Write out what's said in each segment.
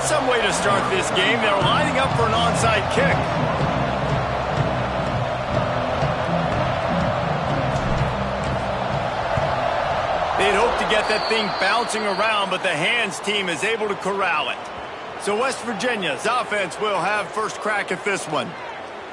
some way to start this game. They're lining up for an onside kick. They'd hoped to get that thing bouncing around, but the hands team is able to corral it. So West Virginia's offense will have first crack at this one.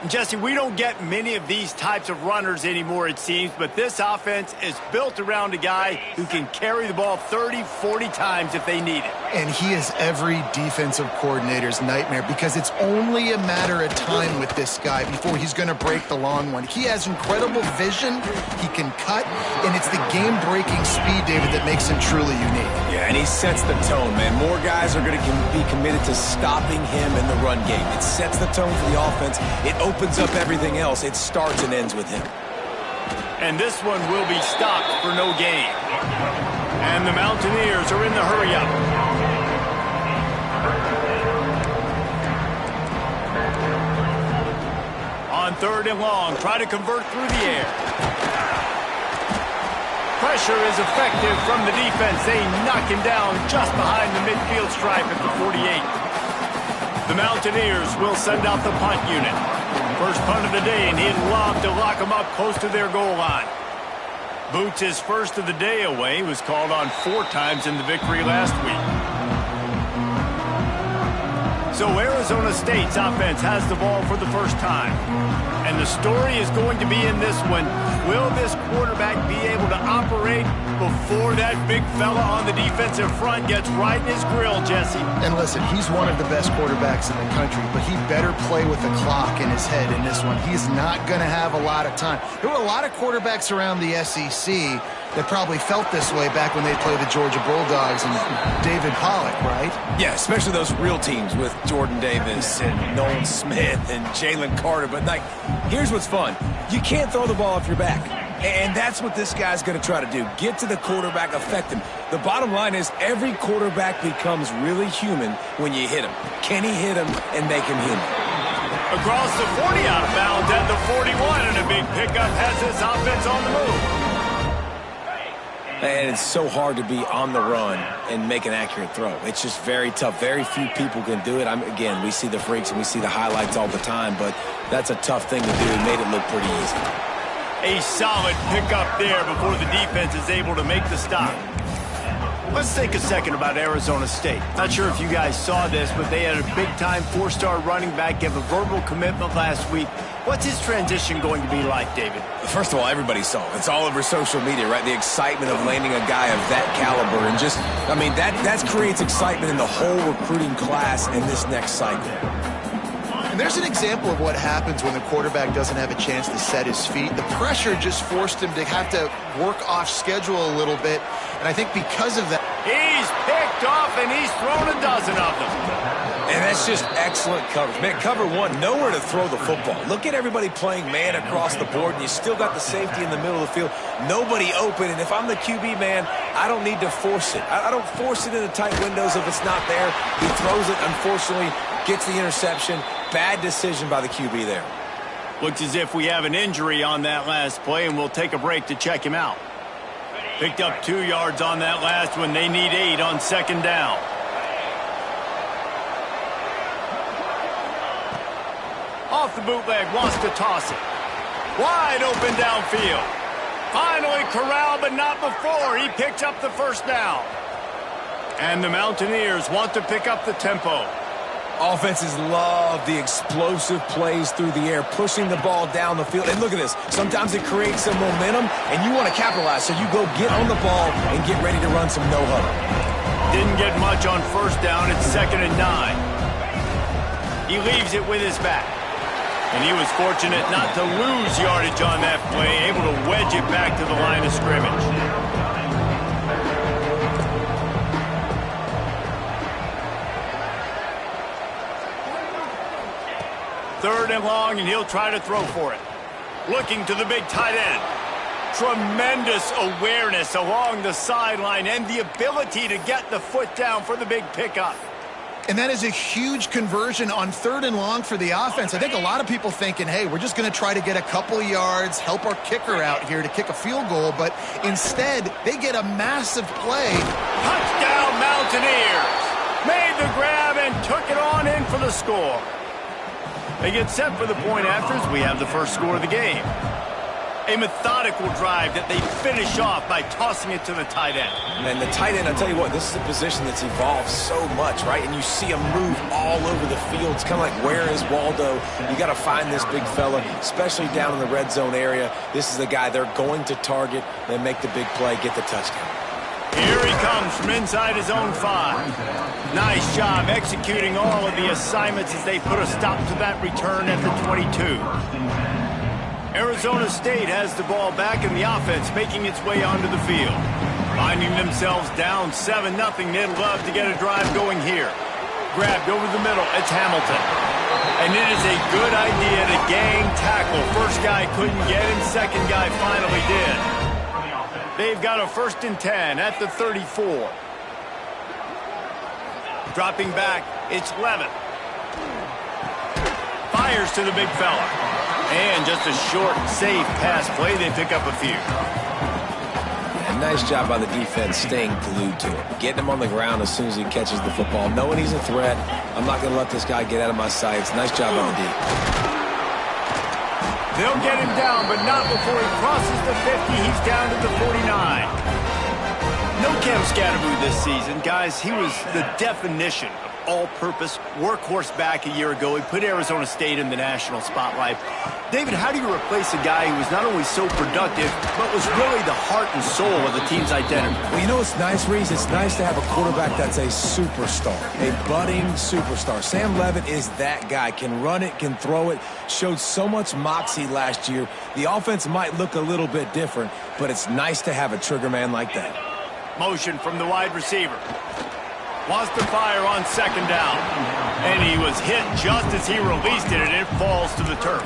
Jesse, we don't get many of these types of runners anymore, it seems, but this offense is built around a guy who can carry the ball 30, 40 times if they need it. And he is every defensive coordinator's nightmare because it's only a matter of time with this guy before he's going to break the long one. He has incredible vision, he can cut, and it's the game-breaking speed, David, that makes him truly unique. Yeah, and he sets the tone, man. More guys are going to be committed to stopping him in the run game. It sets the tone for the offense. It opens up everything else. It starts and ends with him. And this one will be stopped for no gain. And the Mountaineers are in the hurry-up. On 3rd and long, try to convert through the air. Pressure is effective from the defense. They knock him down just behind the midfield stripe at the 48. The Mountaineers will send out the punt unit. First punt of the day, and he'd love to lock them up close to their goal line. Boots his first of the day away. He was called on 4 times in the victory last week. So Arizona State's offense has the ball for the first time. And the story is going to be in this one. Will this quarterback be able to operate before that big fella on the defensive front gets right in his grill, Jesse? And listen, he's one of the best quarterbacks in the country, but he better play with the clock in his head in this one. He's not going to have a lot of time. There were a lot of quarterbacks around the SEC that probably felt this way back when they played the Georgia Bulldogs and David Pollock, right? Yeah, especially those real teams with Jordan Davis and Nolan Smith and Jalen Carter. But, like, here's what's fun. You can't throw the ball off your back. And that's what this guy's going to try to do. Get to the quarterback, affect him. The bottom line is every quarterback becomes really human when you hit him. Can he hit him and make him human? Across the 40 out of bounds at the 41, and a big pickup has this offense on the move. And it's so hard to be on the run and make an accurate throw. It's just very tough. Very few people can do it. Again, we see the freaks and we see the highlights all the time, but that's a tough thing to do. It made it look pretty easy. A solid pickup there before the defense is able to make the stop. Let's take a second about Arizona State. Not sure if you guys saw this, but they had a big-time 4-star running back give a verbal commitment last week. What's his transition going to be like, David? First of all, everybody saw it. It's all over social media, right? The excitement of landing a guy of that caliber. And just, I mean, that creates excitement in the whole recruiting class in this next cycle. And there's an example of what happens when the quarterback doesn't have a chance to set his feet. The pressure just forced him to have to work off schedule a little bit. And I think because of that... He's picked off, and he's thrown a dozen of them. And that's just excellent coverage. Man, cover one, nowhere to throw the football. Look at everybody playing man across the board, and you still got the safety in the middle of the field. Nobody open, and if I'm the QB, man, I don't need to force it. I don't force it in the tight windows if it's not there. He throws it, unfortunately, gets the interception. Bad decision by the QB there. Looks as if we have an injury on that last play, and we'll take a break to check him out. Picked up 2 yards on that last one. They need 8 on 2nd down. Off the bootleg, wants to toss it. Wide open downfield. Finally corralled, but not before. He picks up the first down. And the Mountaineers want to pick up the tempo. Offenses love the explosive plays through the air, pushing the ball down the field. And look at this. Sometimes it creates some momentum, and you want to capitalize. So you go get on the ball and get ready to run some no-huddle. Didn't get much on 1st down. It's 2nd and 9. He leaves it with his back. And he was fortunate not to lose yardage on that play, able to wedge it back to the line of scrimmage. 3rd and long, and he'll try to throw for it. Looking to the big tight end. Tremendous awareness along the sideline and the ability to get the foot down for the big pickup. And that is a huge conversion on 3rd and long for the offense. I think a lot of people thinking, hey, we're just going to try to get a couple yards, help our kicker out here to kick a field goal. But instead, they get a massive play. Touchdown Mountaineers. Made the grab and took looking for the score. They get set for the point afters. We have the first score of the game. A methodical drive that they finish off by tossing it to the tight end. And the tight end, I'll tell you what, this is a position that's evolved so much, right? And you see him move all over the field. It's kind of like, where is Waldo? You got to find this big fella, especially down in the red zone area. This is the guy they're going to target, then make the big play, get the touchdown. Here he comes from inside his own 5. Nice job executing all of the assignments as they put a stop to that return at the 22. Arizona State has the ball back in the offense, making its way onto the field. Finding themselves down 7-0, they'd love to get a drive going here. Grabbed over the middle, it's Hamilton. And it is a good idea to gang tackle. First guy couldn't get him, second guy finally did. They've got a 1st and 10 at the 34. Dropping back, it's Levitt. Fires to the big fella. And just a short, safe pass play. They pick up a few. And nice job by the defense staying glued to it. Getting him on the ground as soon as he catches the football. Knowing he's a threat, I'm not going to let this guy get out of my sights. Nice job by the D. They'll get him down, but not before he crosses the 50. He's down to the 49. No Cam Scatterboo this season. Guys, he was the definition of all-purpose workhorse back a year ago. He put Arizona State in the national spotlight. David, how do you replace a guy who was not only so productive, but was really the heart and soul of the team's identity? Well, you know what's nice, Reese? It's nice to have a quarterback that's a superstar, a budding superstar. Sam Levitt is that guy. Can run it, can throw it, showed so much moxie last year. The offense might look a little bit different, but it's nice to have a trigger man like that. Motion from the wide receiver. Wants to fire on 2nd down. And he was hit just as he released it, and it falls to the turf.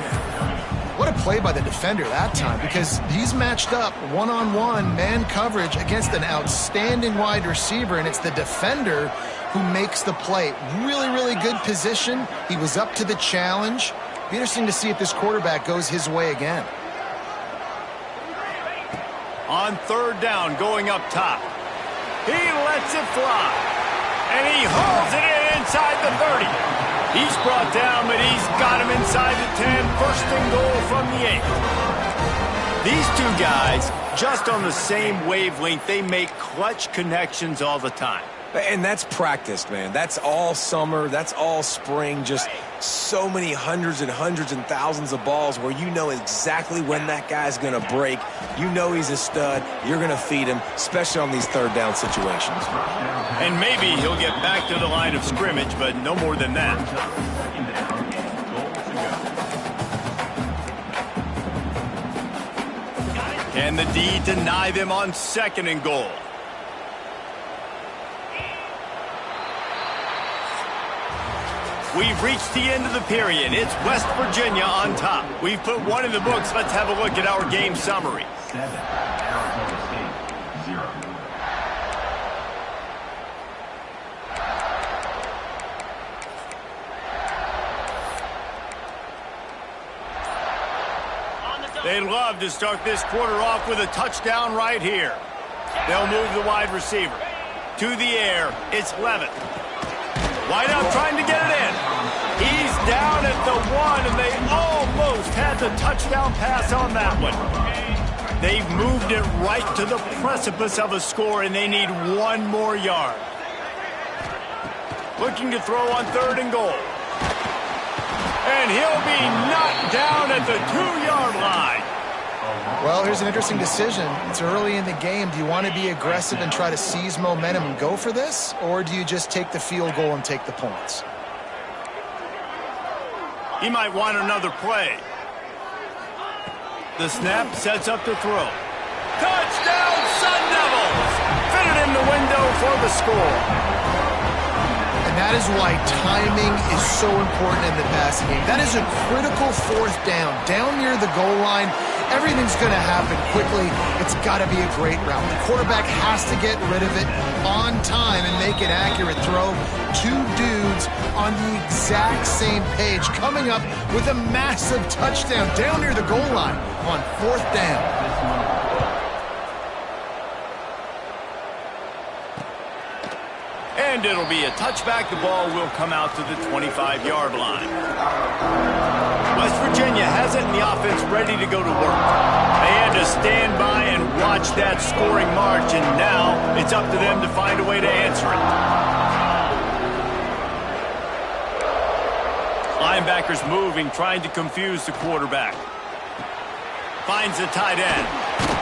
What a play by the defender that time, because he's matched up one-on-one man coverage against an outstanding wide receiver, and it's the defender who makes the play. Really, really good position. He was up to the challenge. Be interesting to see if this quarterback goes his way again. On 3rd down, going up top. He lets it fly. And he hauls it in inside the 30. He's brought down, but he's got him inside the 10. 1st and goal from the 8. These two guys, just on the same wavelength, they make clutch connections all the time. And that's practiced, man. That's all summer. That's all spring. Just so many hundreds and thousands of balls where you know exactly when that guy's going to break. You know he's a stud. You're going to feed him, especially on these 3rd down situations. And maybe he'll get back to the line of scrimmage, but no more than that. Can the D deny them on 2nd and goal? We've reached the end of the period. It's West Virginia on top. We've put one in the books. Let's have a look at our game summary. 7, Arizona State, 0. They'd love to start this quarter off with a touchdown right here. They'll move the wide receiver. To the air, it's Levitt. Wide out trying to get it in. He's down at the 1, and they almost had the touchdown pass on that one. They've moved it right to the precipice of a score, and they need 1 more yard. Looking to throw on 3rd and goal. And he'll be knocked down at the 2-yard line. Well, here's an interesting decision. It's early in the game. Do you want to be aggressive and try to seize momentum and go for this? Or do you just take the field goal and take the points? He might want another play. The snap sets up the throw. Touchdown, Sun Devils! Fitted in the window for the score. And that is why timing is so important in the passing game. That is a critical 4th down. Down near the goal line, everything's going to happen quickly. It's got to be a great route. The quarterback has to get rid of it on time and make an accurate throw. 2 dudes on the exact same page coming up with a massive touchdown down near the goal line on 4th down. And it'll be a touchback. The ball will come out to the 25-yard line. West Virginia has it, and the offense ready to go to work. They had to stand by and watch that scoring march, and now it's up to them to find a way to answer it. Linebackers moving, trying to confuse the quarterback. Finds the tight end.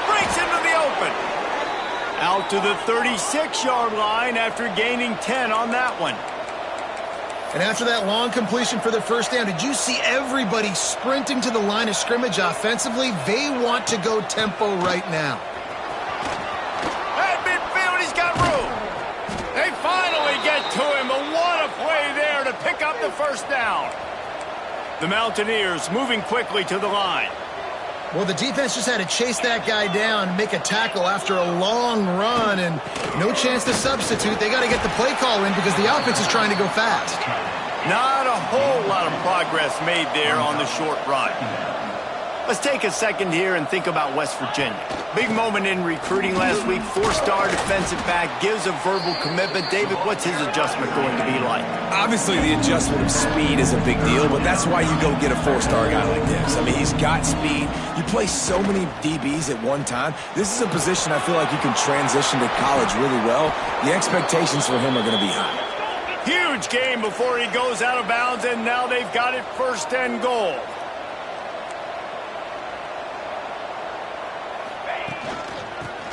Breaks into the open. Out to the 36-yard line after gaining 10 on that one. And after that long completion for the first down, did you see everybody sprinting to the line of scrimmage offensively? They want to go tempo right now. At midfield, he's got room. They finally get to him, but what a play there to pick up the first down. The Mountaineers moving quickly to the line. Well, the defense just had to chase that guy down, make a tackle after a long run, and no chance to substitute. They got to get the play call in because the offense is trying to go fast. Not a whole lot of progress made there on the short run. Let's take a second here and think about West Virginia. Big moment in recruiting last week. Four-star defensive back gives a verbal commitment. David, what's his adjustment going to be like? Obviously, the adjustment of speed is a big deal, but that's why you go get a four-star guy like this. I mean, he's got speed. You play so many DBs at one time. This is a position I feel like you can transition to college really well. The expectations for him are going to be high. Huge game before he goes out of bounds, and now they've got it 1st and goal.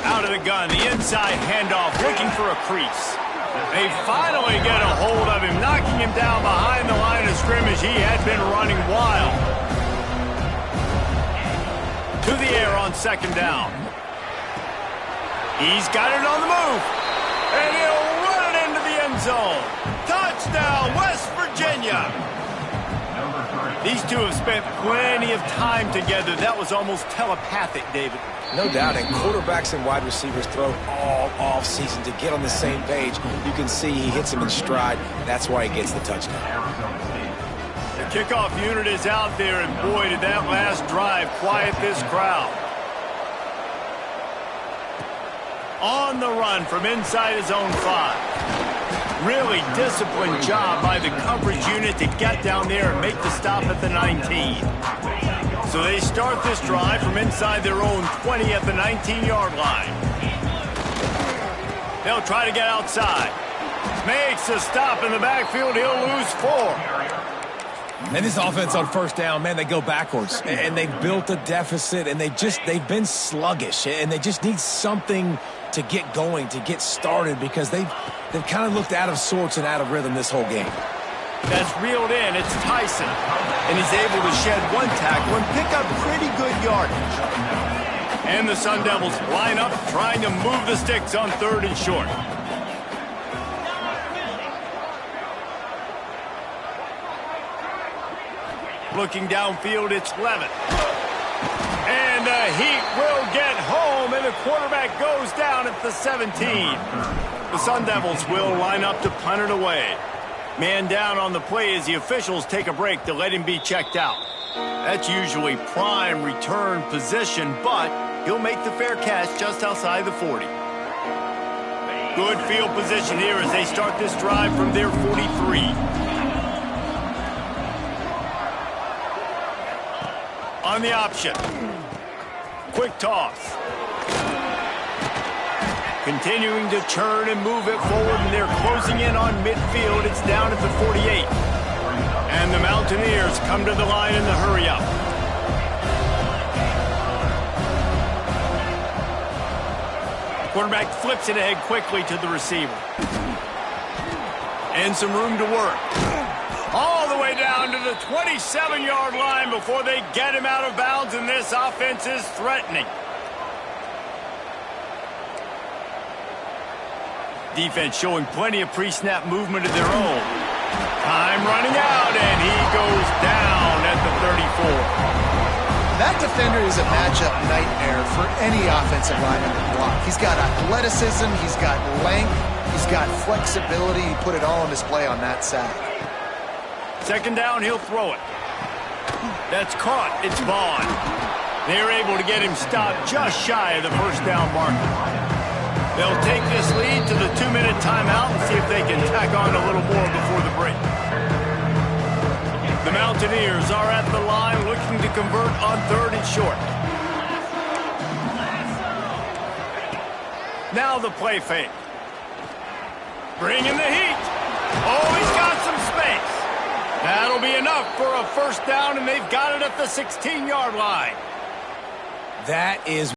Out of the gun, the inside handoff, looking for a crease. They finally get a hold of him, knocking him down behind the line of scrimmage. He had been running wild. To the air on 2nd down. He's got it on the move. And he'll run it into the end zone. Touchdown, West Virginia. These two have spent plenty of time together. That was almost telepathic, David. No doubt, and quarterbacks and wide receivers throw all off-season to get on the same page. You can see he hits him in stride. That's why he gets the touchdown. The kickoff unit is out there, and boy, did that last drive quiet this crowd. On the run from inside his own 5. Really disciplined job by the coverage unit to get down there and make the stop at the 19. So they start this drive from inside their own 20 at the 19-yard line. They'll try to get outside. Makes a stop in the backfield. He'll lose 4. And this offense on 1st down, man, they go backwards. And they've built a deficit, and they've been sluggish. And they just need something to get going, to get started, because they've kind of looked out of sorts and out of rhythm this whole game. That's reeled in. It's Tyson. And he's able to shed one tackle and pick up pretty good yardage. And the Sun Devils line up trying to move the sticks on 3rd and short. Looking downfield, it's Levitt. And the Heat will get home, and the quarterback goes down at the 17. The Sun Devils will line up to punt it away. Man down on the play as the officials take a break to let him be checked out. That's usually prime return position, but he'll make the fair catch just outside the 40. Good field position here as they start this drive from their 43. On the option. Quick toss. Continuing to churn and move it forward, and they're closing in on midfield. It's down at the 48. And the Mountaineers come to the line in the hurry-up. Quarterback flips it ahead quickly to the receiver. And some room to work. All the way down to the 27-yard line before they get him out of bounds, and this offense is threatening. Defense showing plenty of pre-snap movement of their own. Time running out, and he goes down at the 34. That defender is a matchup nightmare for any offensive lineman to block. He's got athleticism, he's got length, he's got flexibility. He put it all on display on that sack. 2nd down, he'll throw it. That's caught. It's Vaughn. They're able to get him stopped just shy of the 1st down marker. They'll take this lead to the 2-minute timeout and see if they can tack on a little more before the break. The Mountaineers are at the line looking to convert on 3rd and short. Now the play fake. Bringing the heat. Oh, he's got some space. That'll be enough for a first down, and they've got it at the 16-yard line. That is